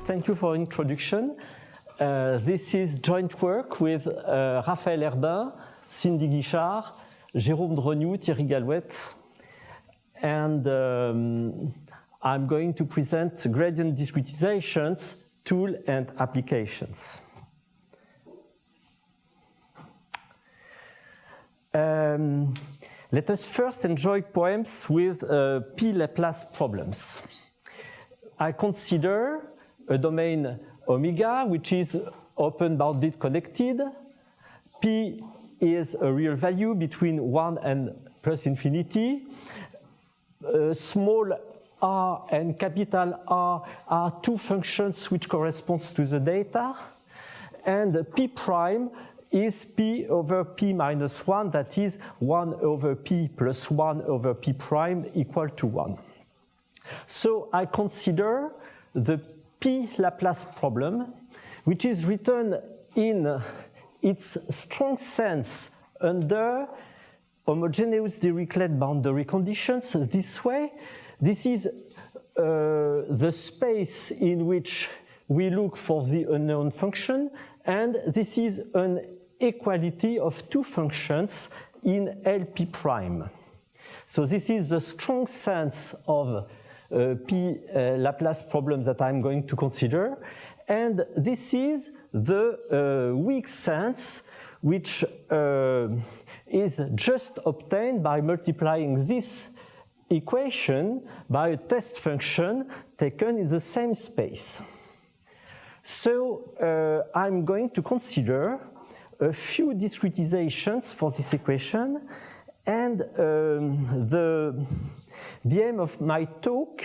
Thank you for introduction. This is joint work with Raphaël Herbin, Cindy Guichard, Jérôme Drognoux, Thierry Galouette, and I'm going to present gradient discretizations, tool and applications. Let us first enjoy poems with P-Laplace problems. I consider a domain omega, which is open-bounded connected. P is a real value between 1 and plus infinity. Small r and capital R are two functions which correspond to the data. And P prime is P over P minus 1, that is 1 over P plus 1 over P prime equal to 1. So I consider the P-Laplace problem, which is written in its strong sense under homogeneous Dirichlet boundary conditions this way. This is the space in which we look for the unknown function, and this is an equality of two functions in LP prime. So this is the strong sense of P-Laplace problem that I'm going to consider, and this is the weak sense which is just obtained by multiplying this equation by a test function taken in the same space. So I'm going to consider a few discretizations for this equation, and the aim of my talk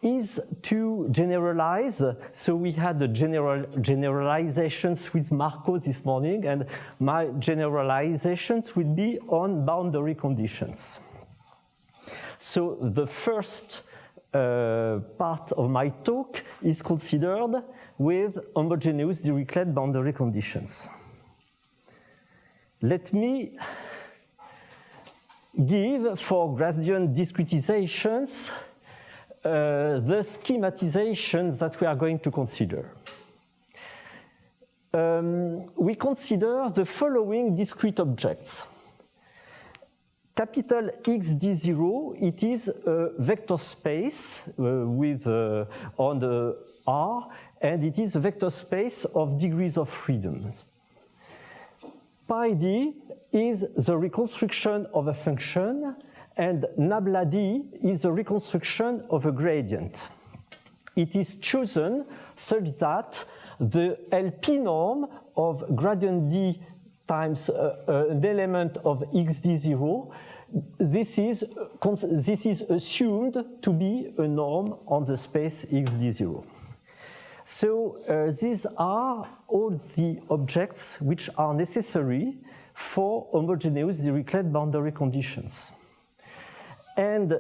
is to generalize. So we had the generalizations with Marco this morning, and my generalizations will be on boundary conditions. So the first part of my talk is considered with homogeneous Dirichlet boundary conditions. Let me give for gradient discretizations the schematizations that we are going to consider. We consider the following discrete objects. Capital XD0, it is a vector space with on the R, and it is a vector space of degrees of freedom. Pi d is the reconstruction of a function, and nabla d is the reconstruction of a gradient. It is chosen such that the LP norm of gradient d times an element of xd0, this is assumed to be a norm on the space xd0. So these are all the objects which are necessary for homogeneous Dirichlet boundary conditions. And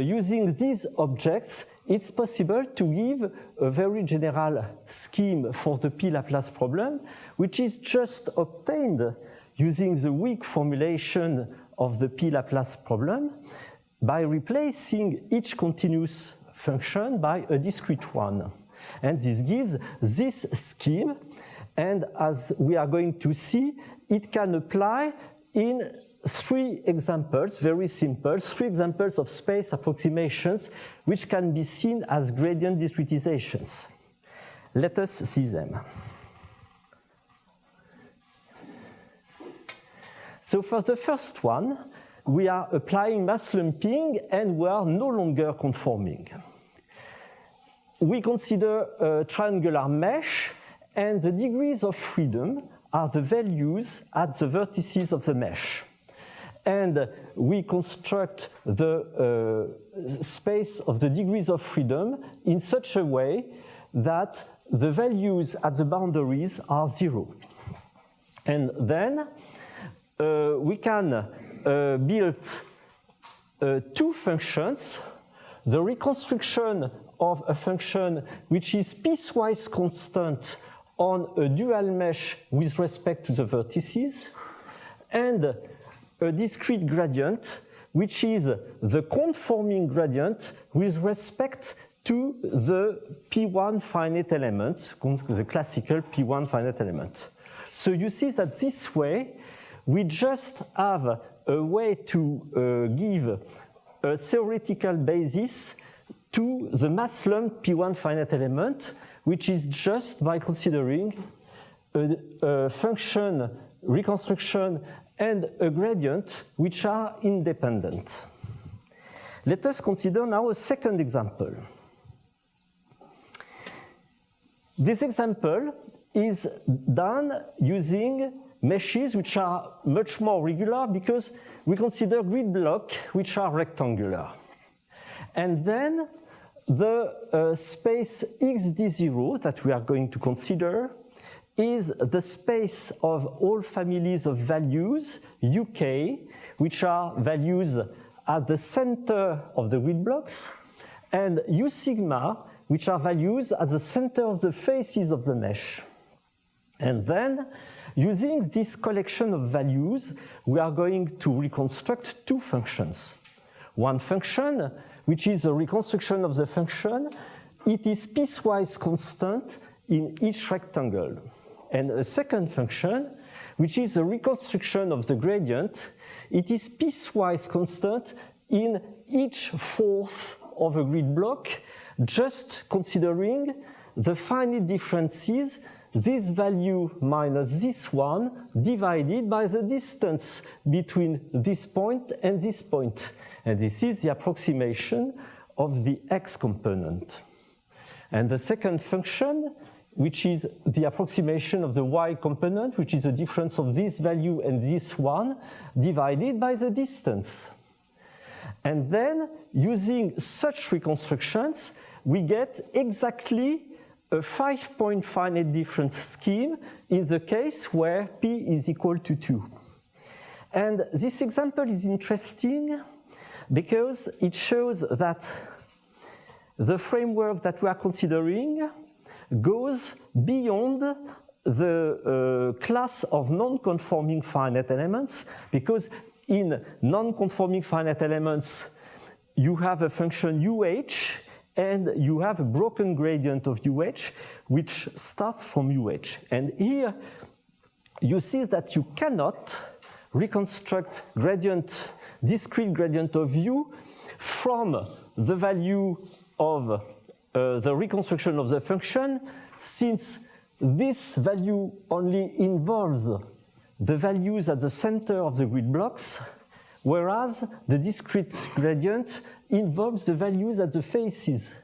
using these objects, it's possible to give a very general scheme for the P-Laplace problem, which is just obtained using the weak formulation of the P-Laplace problem by replacing each continuous function by a discrete one. And this gives this scheme, and as we are going to see, it can apply in three examples, very simple, three examples of space approximations which can be seen as gradient discretizations. Let us see them. So for the first one, we are applying mass lumping and we are no longer conforming. We consider a triangular mesh, and the degrees of freedom are the values at the vertices of the mesh. And we construct the space of the degrees of freedom in such a way that the values at the boundaries are 0. And then we can build two functions, the reconstruction of a function which is piecewise constant on a dual mesh with respect to the vertices, and a discrete gradient which is the conforming gradient with respect to the P1 finite element, the classical P1 finite element. So you see that this way, we just have a way to give a theoretical basis to the mass lump P1 finite element, which is just by considering a function reconstruction and a gradient which are independent. Let us consider now a second example. This example is done using meshes which are much more regular because we consider grid blocks which are rectangular. And then the space XD0 that we are going to consider is the space of all families of values, UK, which are values at the center of the grid blocks, and U sigma, which are values at the center of the faces of the mesh. And then, using this collection of values, we are going to reconstruct two functions. One function, which is a reconstruction of the function, it is piecewise constant in each rectangle. And a second function, which is a reconstruction of the gradient, it is piecewise constant in each fourth of a grid block, just considering the finite differences, this value minus this one, divided by the distance between this point and this point. And this is the approximation of the x component. And the second function, which is the approximation of the y component, which is the difference of this value and this one, divided by the distance. And then, using such reconstructions, we get exactly a 5-point finite difference scheme in the case where p is equal to 2. And this example is interesting because it shows that the framework that we are considering goes beyond the class of non-conforming finite elements, because in non-conforming finite elements, you have a function UH, and you have a broken gradient of UH, which starts from UH. And here, you see that you cannot reconstruct gradient, discrete gradient of U from the value of the reconstruction of the function, since this value only involves the values at the center of the grid blocks, whereas the discrete gradient involves the values at the faces.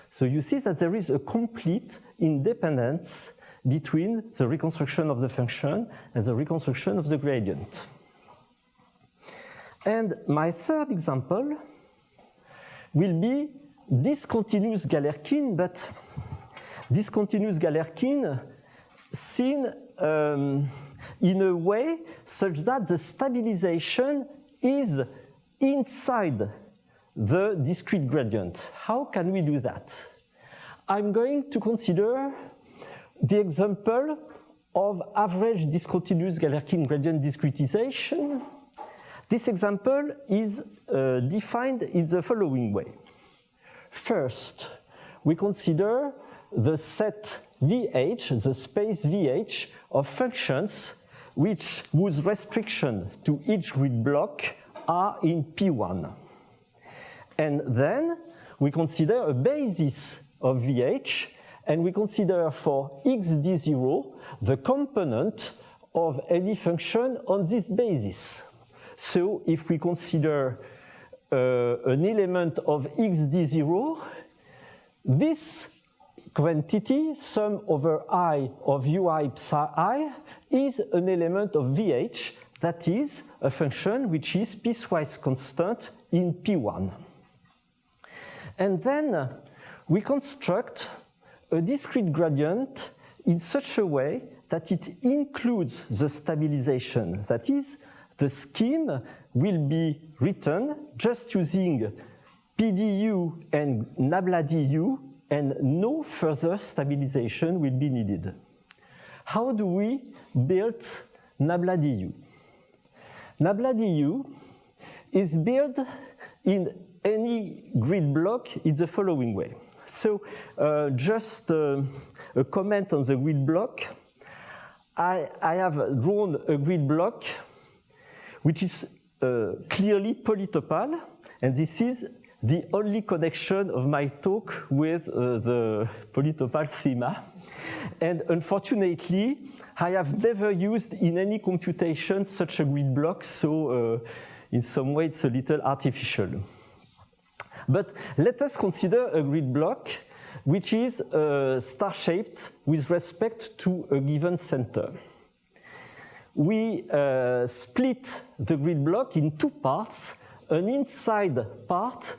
So you see that there is a complete independence between the reconstruction of the function and the reconstruction of the gradient. And my third example will be discontinuous Galerkin, but discontinuous Galerkin seen in a way such that the stabilization is inside the discrete gradient. How can we do that? I'm going to consider the example of average discontinuous Galerkin gradient discretization. This example is defined in the following way. First, we consider the set VH, the space VH of functions whose restriction to each grid block are in P1. And then we consider a basis of VH, and we consider for XD0 the component of any function on this basis. So if we consider an element of XD0, this quantity, sum over I of ui psi I, is an element of VH, that is, a function which is piecewise constant in P1. And then we construct a discrete gradient in such a way that it includes the stabilization. That is, the scheme will be written just using PDU and nabla du, and no further stabilization will be needed. How do we build nabla du? Nabla du is built in any grid block in the following way. So just a comment on the grid block. I have drawn a grid block which is clearly polytopal, and this is the only connection of my talk with the polytopal thema. And unfortunately, I have never used in any computation such a grid block, so in some way it's a little artificial. But let us consider a grid block which is star-shaped with respect to a given center. We split the grid block in two parts, an inside part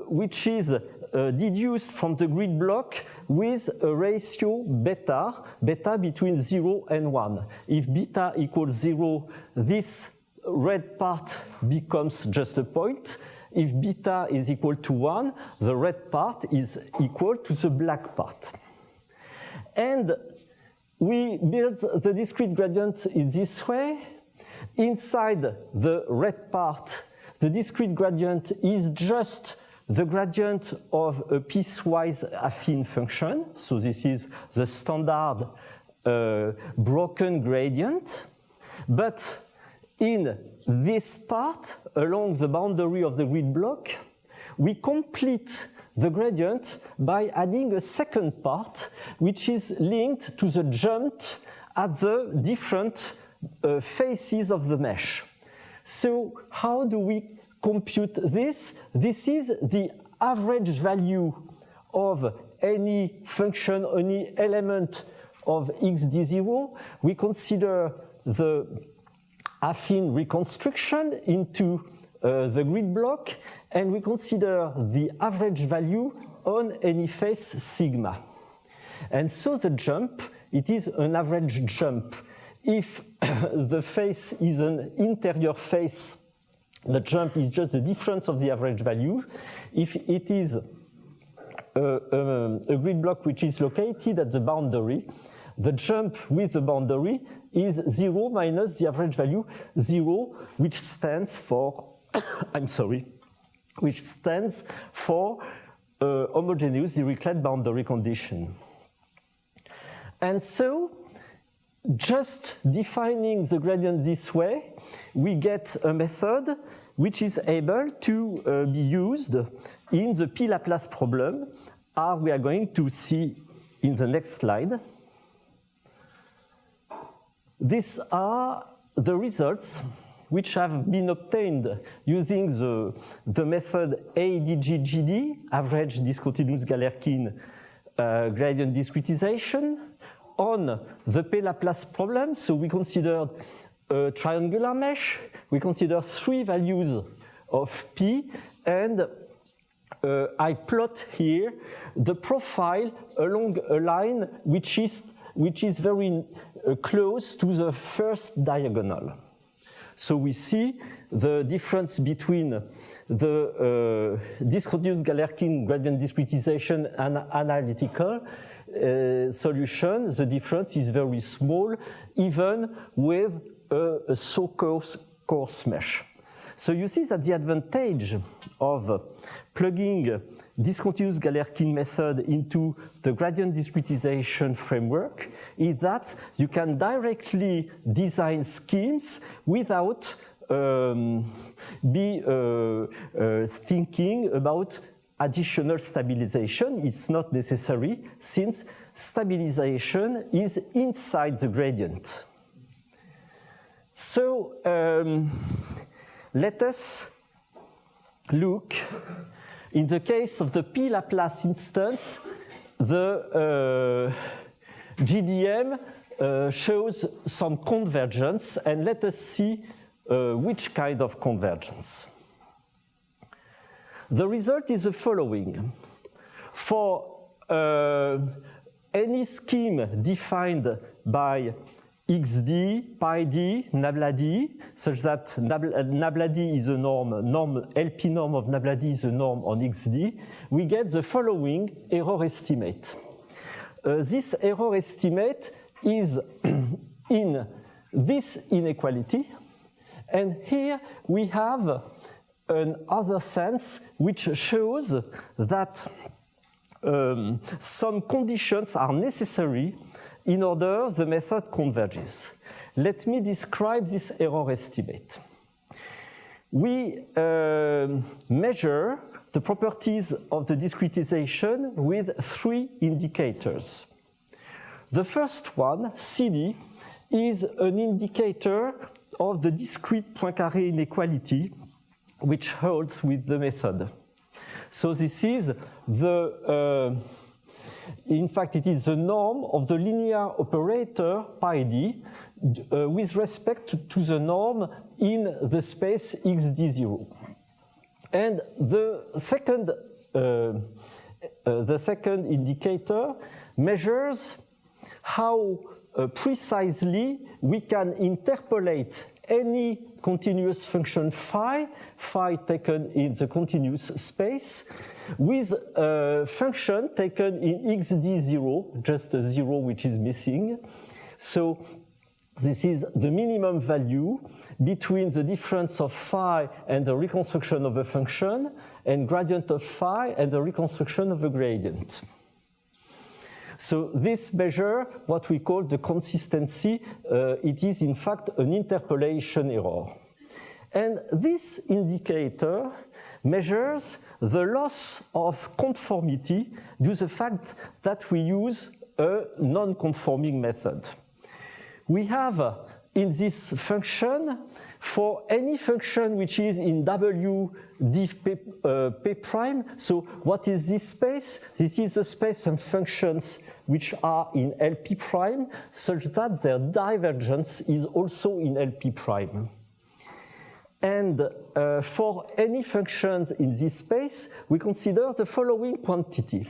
which is deduced from the grid block with a ratio beta between 0 and 1. If beta equals 0, this red part becomes just a point. If beta is equal to 1, the red part is equal to the black part. And we build the discrete gradient in this way. Inside the red part, the discrete gradient is just the gradient of a piecewise affine function. So this is the standard broken gradient. But in this part, along the boundary of the grid block, we complete the gradient by adding a second part, which is linked to the jump at the different faces of the mesh. So how do we compute this? This is the average value of any function, any element of xd0. We consider the affine reconstruction into the grid block, and we consider the average value on any face sigma. And so the jump, it is an average jump. If the face is an interior face, the jump is just the difference of the average value. If it is a grid block which is located at the boundary, the jump with the boundary is 0 minus the average value 0, which stands for, I'm sorry, which stands for homogeneous Dirichlet boundary condition. And so, just defining the gradient this way, we get a method which is able to be used in the P-Laplace problem, as we are going to see in the next slide. These are the results which have been obtained using the method ADGGD, average discontinuous Galerkin gradient discretization, on the P-Laplace problem. So we considered a triangular mesh, we consider 3 values of P, and I plot here the profile along a line which is very close to the first diagonal. So we see the difference between the discontinuous Galerkin gradient discretization and analytical solution. The difference is very small, even with a so-coarse mesh. So you see that the advantage of plugging discontinuous Galerkin method into the gradient discretization framework is that you can directly design schemes without thinking about additional stabilization. It's not necessary, since stabilization is inside the gradient. So let us look, in the case of the P-Laplace instance, the GDM shows some convergence, and let us see which kind of convergence. The result is the following. For any scheme defined by xd, pi d, nabla d, such that nabla d is a LP norm of nabla d is a norm on xd, we get the following error estimate. This error estimate is in this inequality, and here we have another sense which shows that some conditions are necessary in order the method converges. Let me describe this error estimate. We measure the properties of the discretization with 3 indicators. The first one, CD, is an indicator of the discrete Poincaré inequality which holds with the method. So this is the, in fact, it is the norm of the linear operator pi d with respect to the norm in the space xd0. And the second indicator measures how precisely we can interpolate any continuous function phi taken in the continuous space, with a function taken in xd0, just a 0 which is missing. So this is the minimum value between the difference of phi and the reconstruction of a function, and gradient of phi and the reconstruction of a gradient. So this measure, what we call the consistency, it is in fact an interpolation error. And this indicator measures the loss of conformity due to the fact that we use a non-conforming method. We have in this function, for any function which is in W d p prime, so what is this space? This is the space of functions which are in LP prime, such that their divergence is also in LP prime. And for any functions in this space, we consider the following quantity.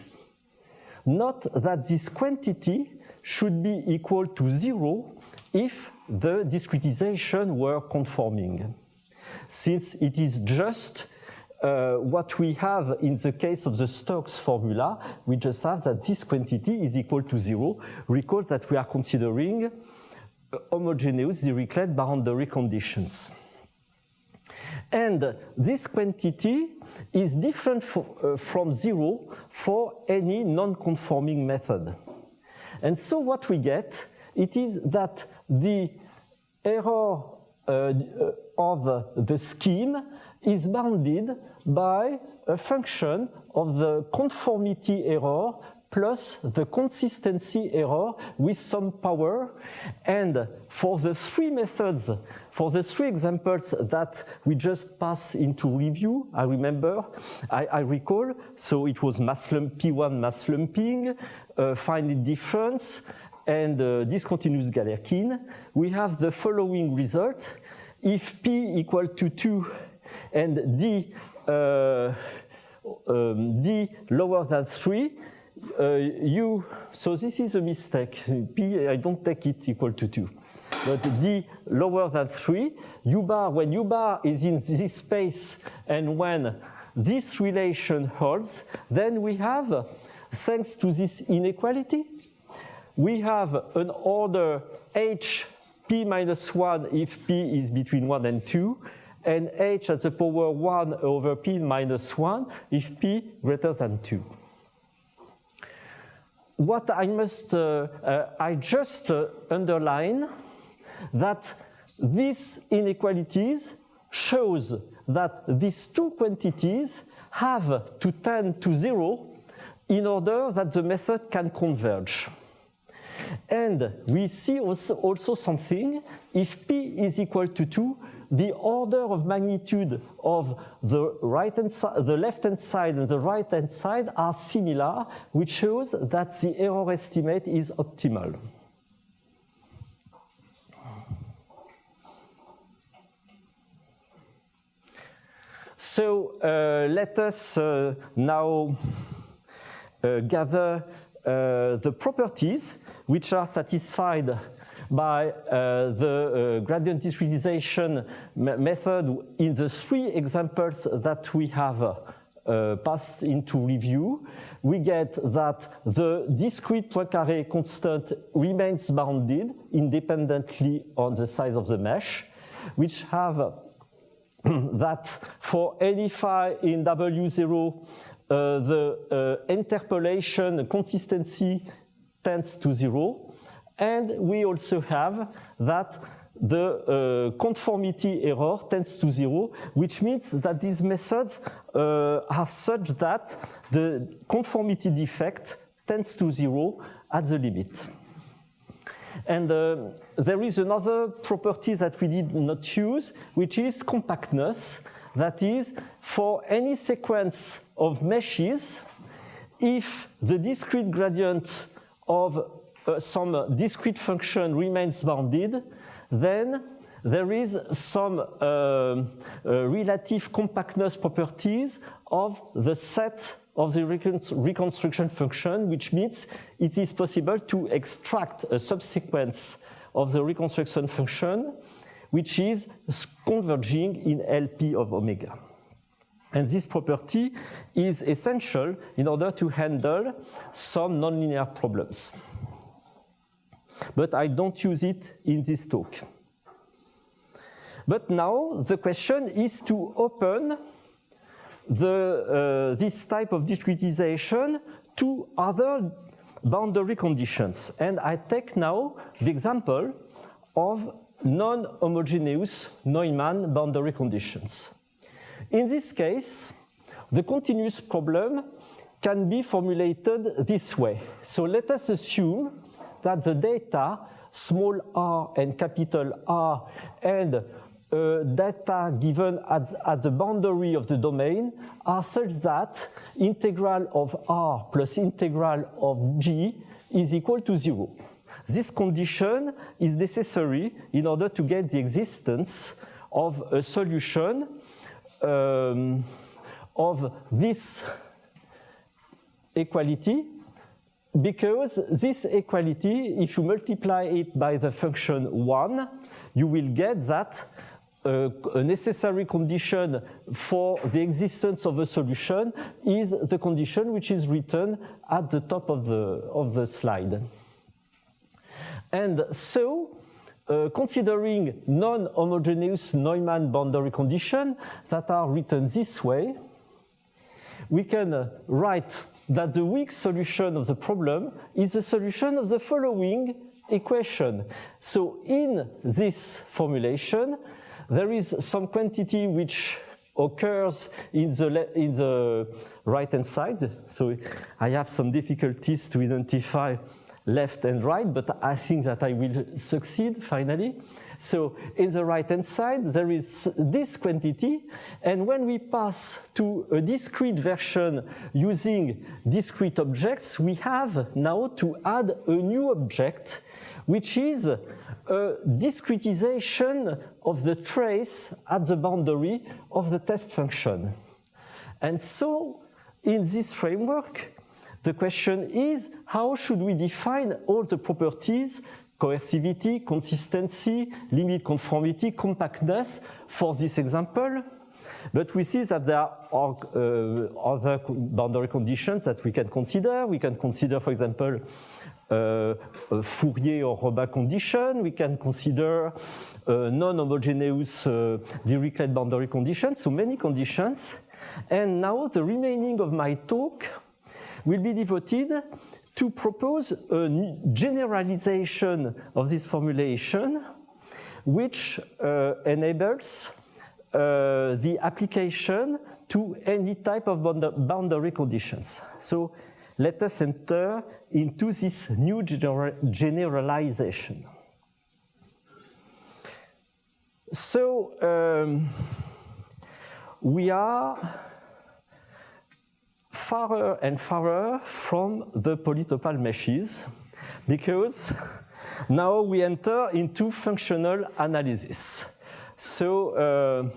Note that this quantity should be equal to 0 if the discretization were conforming, since it is just what we have in the case of the Stokes formula. We just have that this quantity is equal to 0. Recall that we are considering homogeneous Dirichlet boundary conditions. And this quantity is different from 0 for any non-conforming method. And so what we get, it is that the error of the scheme is bounded by a function of the conformity error plus the consistency error with some power. And for the 3 methods, for the 3 examples that we just passed into review, I recall, so it was mass P1 mass lumping, finite difference, and discontinuous Galerkin. We have the following result. If P equal to 2 and D lower than 3, so this is a mistake. P, I don't take it equal to 2. But D lower than 3, U bar, when U bar is in this space and when this relation holds, then we have, thanks to this inequality, we have an order H P minus 1 if P is between 1 and 2, and H at the power 1 over P minus 1 if P greater than 2. What I must, I just underline that these inequalities shows that these 2 quantities have to tend to 0 in order that the method can converge. And we see also something, if P is equal to 2, the order of magnitude of the left-hand side and the right-hand side are similar, which shows that the error estimate is optimal. So let us now gather the properties which are satisfied by the gradient discretization method in the three examples that we have passed into review, we get that the discrete Poincaré constant remains bounded independently on the size of the mesh, which have that for any phi in W0, the interpolation consistency tends to 0, and we also have that the conformity error tends to 0, which means that these methods are such that the conformity defect tends to 0 at the limit. And there is another property that we did not use, which is compactness. That is, for any sequence of meshes, if the discrete gradient of some discrete function remains bounded, then there is some relative compactness properties of the set of the reconstruction function, which means it is possible to extract a subsequence of the reconstruction function which is converging in LP of omega. And this property is essential in order to handle some nonlinear problems. But I don't use it in this talk. But now the question is to open this type of discretization to other boundary conditions. And I take now the example of non-homogeneous Neumann boundary conditions. In this case, the continuous problem can be formulated this way. So let us assume that the data, small r and capital R, and data given at the boundary of the domain are such that integral of R plus integral of G is equal to 0. This condition is necessary in order to get the existence of a solution of this equality, because this equality, if you multiply it by the function 1, you will get that a necessary condition for the existence of a solution is the condition which is written at the top of the slide. And so, considering non-homogeneous Neumann boundary conditions that are written this way, we can write that the weak solution of the problem is the solution of the following equation. So in this formulation, there is some quantity which occurs in the right-hand side. So I have some difficulties to identify left and right, but I think that I will succeed finally. So in the right-hand side, there is this quantity, and when we pass to a discrete version using discrete objects, we have now to add a new object, which is a discretization of the trace at the boundary of the test function. And so, in this framework, the question is, how should we define all the properties, coercivity, consistency, limit conformity, compactness for this example? But we see that there are other boundary conditions that we can consider. We can consider, for example, a Fourier or Robin condition. We can consider non-homogeneous Dirichlet boundary conditions, so many conditions. And now the remaining of my talk will be devoted to propose a generalization of this formulation which enables the application to any type of boundary conditions. So let us enter into this new generalization. So we are farther and farther from the polytopic meshes, because now we enter into functional analysis. So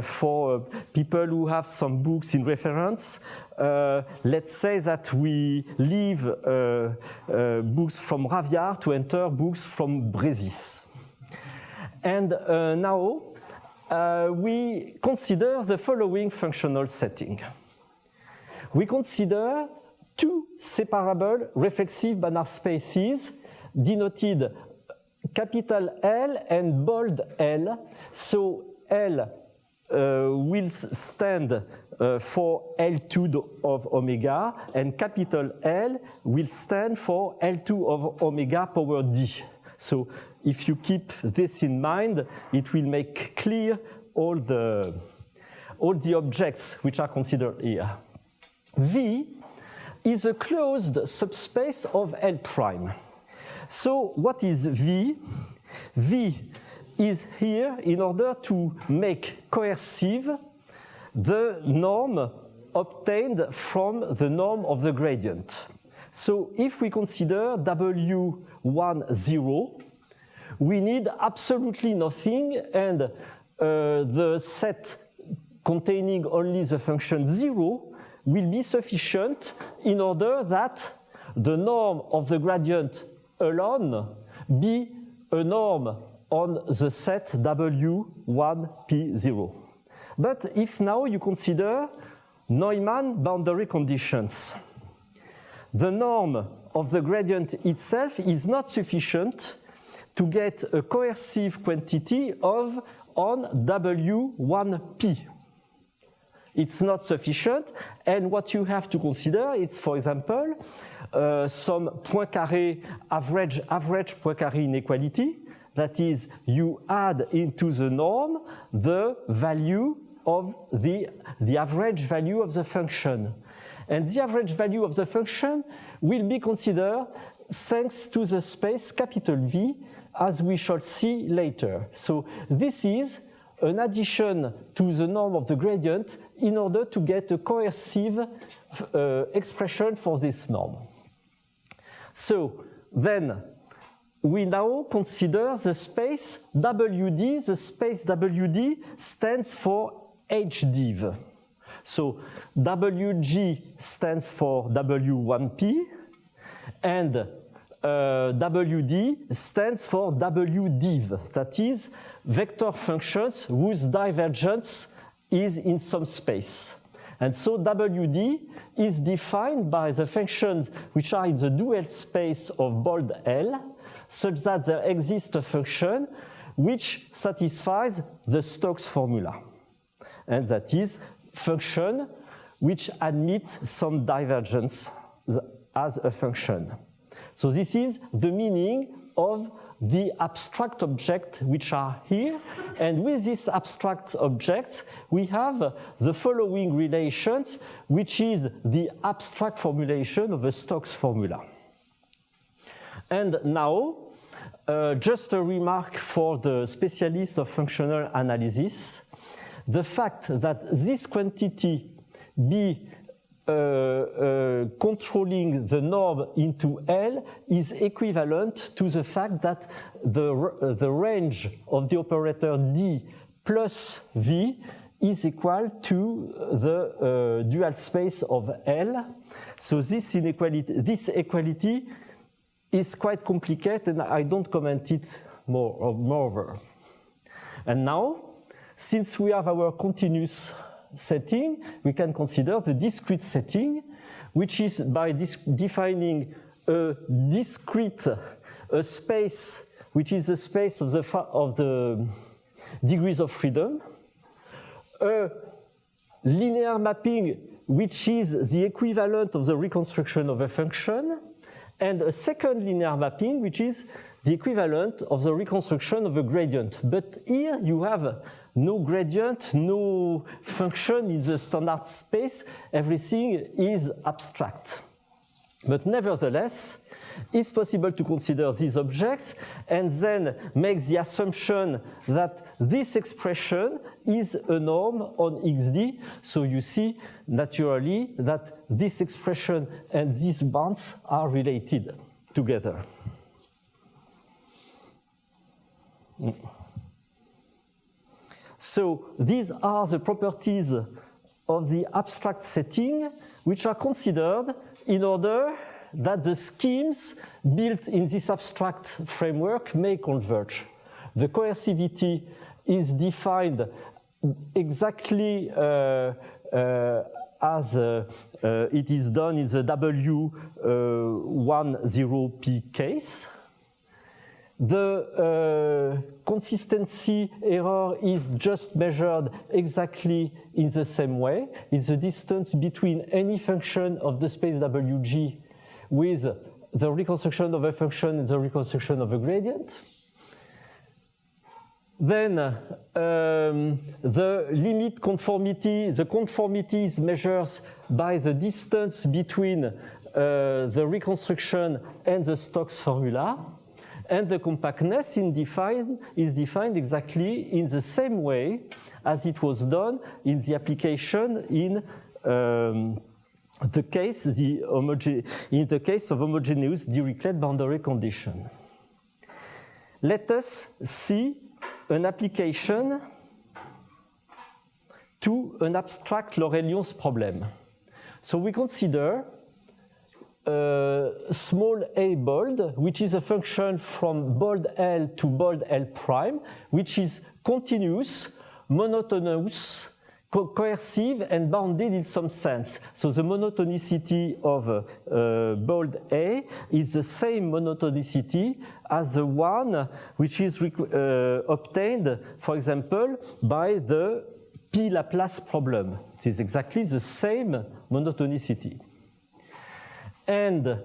for people who have some books in reference, let's say that we leave books from Raviard to enter books from Bresis. And now we consider the following functional setting. We consider two separable reflexive Banach spaces denoted capital L and bold L. So L will stand for L2 of omega, and capital L will stand for L2 of omega power D. So if you keep this in mind, it will make clear all the objects which are considered here. V is a closed subspace of L prime. So what is V? V is here in order to make coercive the norm obtained from the norm of the gradient. So if we consider W1, 0, we need absolutely nothing, and the set containing only the function 0 will be sufficient in order that the norm of the gradient alone be a norm on the set W1P0. But if now you consider Neumann boundary conditions, the norm of the gradient itself is not sufficient to get a coercive quantity on W1P. It's not sufficient, and what you have to consider is, for example, some Poincaré average Poincaré inequality. That is, you add into the norm the value of the average value of the function. And the average value of the function will be considered thanks to the space capital V, as we shall see later. So this is an addition to the norm of the gradient in order to get a coercive expression for this norm. So then we now consider the space WD. The space WD stands for HDiv. So WG stands for W1P, and WD stands for WDiv, that is, vector functions whose divergence is in some space. And so WD is defined by the functions which are in the dual space of bold L, such that there exists a function which satisfies the Stokes formula. And that is function which admits some divergence as a function. So this is the meaning of the abstract objects which are here, and with these abstract objects we have the following relations, which is the abstract formulation of the Stokes formula. And now, just a remark for the specialist of functional analysis. The fact that this quantity be controlling the norm into L is equivalent to the fact that the range of the operator D plus V is equal to the dual space of L. So this equality is quite complicated, and I don't comment it moreover. And now, since we have our continuous setting, we can consider the discrete setting, which is by defining a discrete space, which is the space of the degrees of freedom, a linear mapping, which is the equivalent of the reconstruction of a function, and a second linear mapping, which is the equivalent of the reconstruction of a gradient. But here you have no gradient, no function in the standard space, everything is abstract. But nevertheless, it's possible to consider these objects and then make the assumption that this expression is a norm on XD. So you see naturally that this expression and these bands are related together. So these are the properties of the abstract setting which are considered in order that the schemes built in this abstract framework may converge. The coercivity is defined exactly as it is done in the W10P case. The consistency error is just measured exactly in the same way. It's the distance between any function of the space WG with the reconstruction of a function and the reconstruction of a gradient. Then the limit conformity, the conformity is measured by the distance between the reconstruction and the Stokes formula. And the compactness is defined exactly in the same way as it was done in the application in the case of homogeneous Dirichlet boundary condition. Let us see an application to an abstract Lorentz problem. So we consider small a bold, which is a function from bold L to bold L prime, which is continuous, monotonous, coercive, and bounded in some sense. So the monotonicity of bold A is the same monotonicity as the one which is obtained, for example, by the P Laplace problem. It is exactly the same monotonicity. And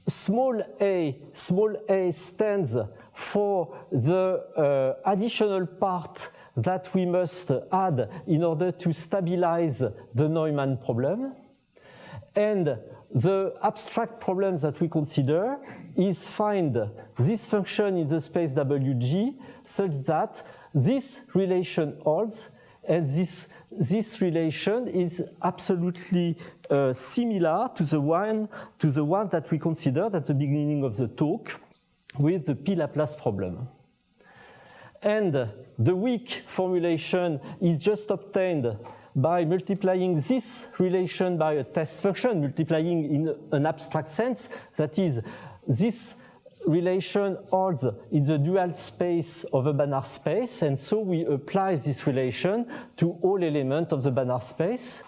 small a stands for the additional part that we must add in order to stabilize the Neumann problem. And the abstract problem that we consider is find this function in the space WG such that this relation holds, and this relation is absolutely similar to the one that we considered at the beginning of the talk with the P Laplace problem. And the weak formulation is just obtained by multiplying this relation by a test function, multiplying in an abstract sense, that is, this relation holds in the dual space of a Banach space, and so we apply this relation to all elements of the Banach space.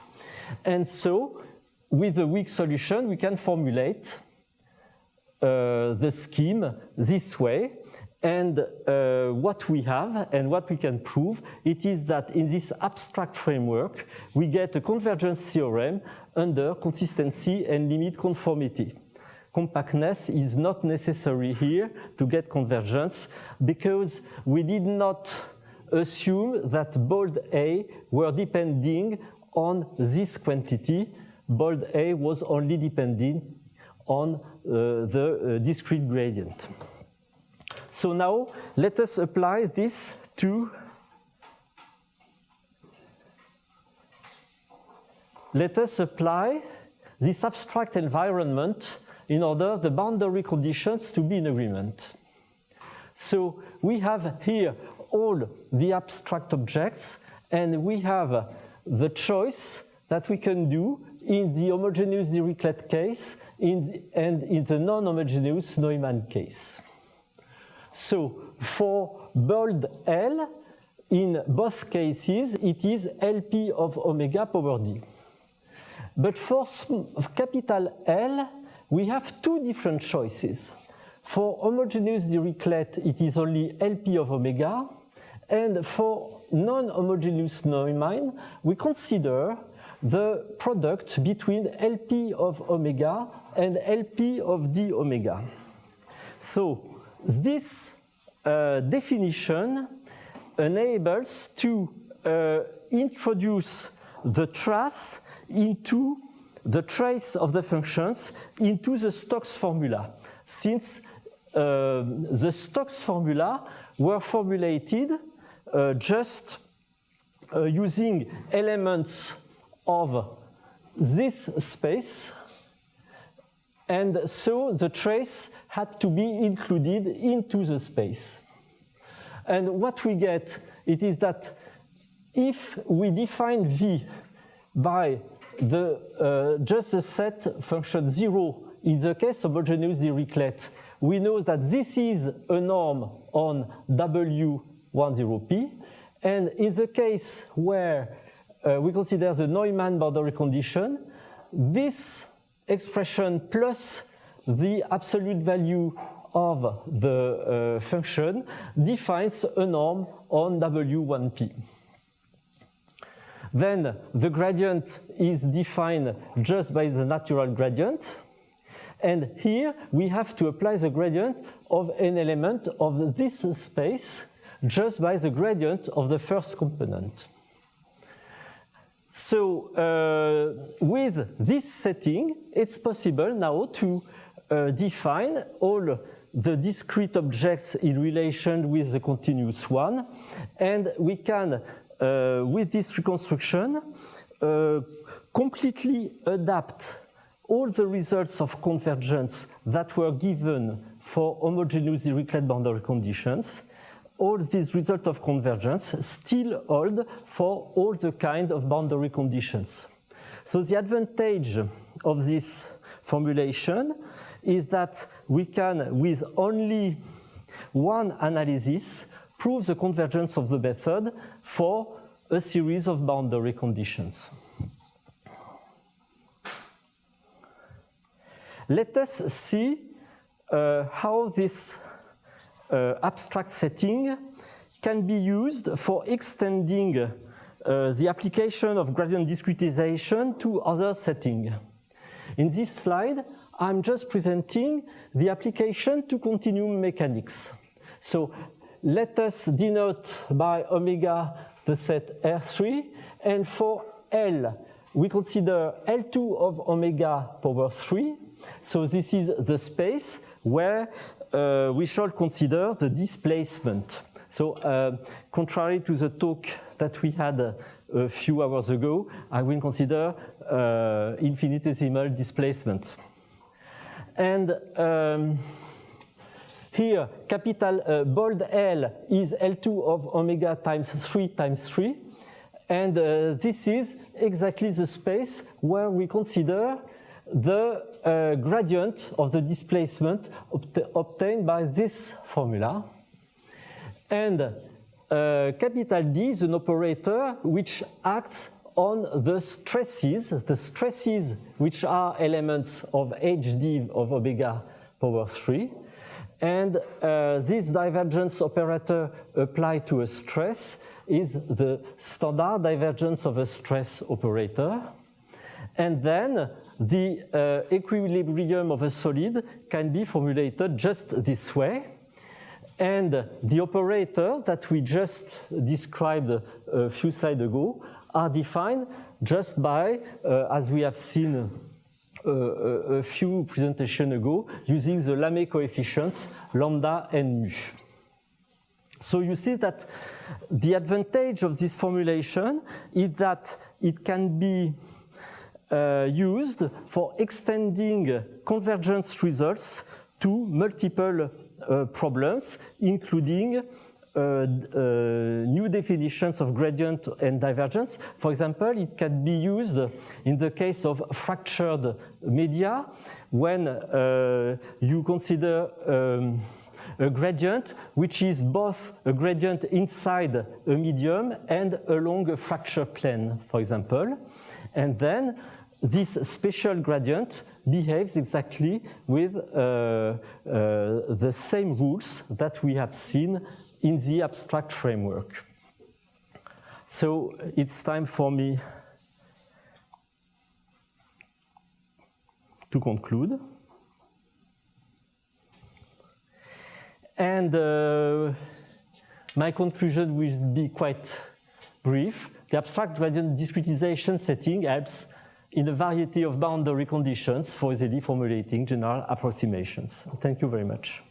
And so, with a weak solution, we can formulate the scheme this way. And what we have and what we can prove, it is that in this abstract framework, we get a convergence theorem under consistency and limit conformity. Compactness is not necessary here to get convergence because we did not assume that bold A were depending on this quantity. Bold A was only depending on the discrete gradient. So now let us apply this to this abstract environment in order the boundary conditions to be in agreement. So we have here all the abstract objects, and we have the choice that we can do in the homogeneous Dirichlet case and in the non-homogeneous Neumann case. So for bold L, in both cases, it is LP of omega power D. But for capital L, we have two different choices. For homogeneous Dirichlet, it is only LP of omega, and for non-homogeneous Neumann, we consider the product between LP of omega and LP of d omega. So this definition enables to introduce the trace into the trace of the functions into the Stokes formula, since the Stokes formula were formulated just using elements of this space, and so the trace had to be included into the space. And what we get, it is that if we define V by the just the set function 0 in the case of homogeneous Dirichlet, we know that this is a norm on W10P, and in the case where we consider the Neumann boundary condition, this expression plus the absolute value of the function defines a norm on W1P. Then the gradient is defined just by the natural gradient. And here we have to apply the gradient of an element of this space just by the gradient of the first component. So with this setting, it's possible now to define all the discrete objects in relation with the continuous one. And we can, with this reconstruction, completely adapt all the results of convergence that were given for homogeneous Dirichlet boundary conditions. All these results of convergence still hold for all the kind of boundary conditions. So the advantage of this formulation is that we can, with only one analysis, prove the convergence of the method for a series of boundary conditions. Let us see how this abstract setting can be used for extending the application of gradient discretization to other settings. In this slide, I'm just presenting the application to continuum mechanics. So let us denote by omega the set R3, and for L, we consider L2 of omega power 3. So this is the space where we shall consider the displacement. So contrary to the talk that we had a few hours ago, I will consider infinitesimal displacements. And here, capital bold L is L2 of omega times 3 times 3. And this is exactly the space where we consider the gradient of the displacement obtained by this formula. And capital D is an operator which acts on the stresses which are elements of HD of omega power 3. And this divergence operator applied to a stress is the standard divergence of a stress operator. And then the equilibrium of a solid can be formulated just this way. And the operators that we just described a few slides ago are defined just by, as we have seen a few presentations ago, using the Lamé coefficients lambda and mu. So you see that the advantage of this formulation is that it can be used for extending convergence results to multiple problems, including new definitions of gradient and divergence. For example, it can be used in the case of fractured media when you consider a gradient which is both a gradient inside a medium and along a fracture plane, for example. And then this special gradient behaves exactly with the same rules that we have seen in the abstract framework. So it's time for me to conclude. And my conclusion will be quite brief. The abstract gradient discretization setting helps in a variety of boundary conditions for easily formulating general approximations. Thank you very much.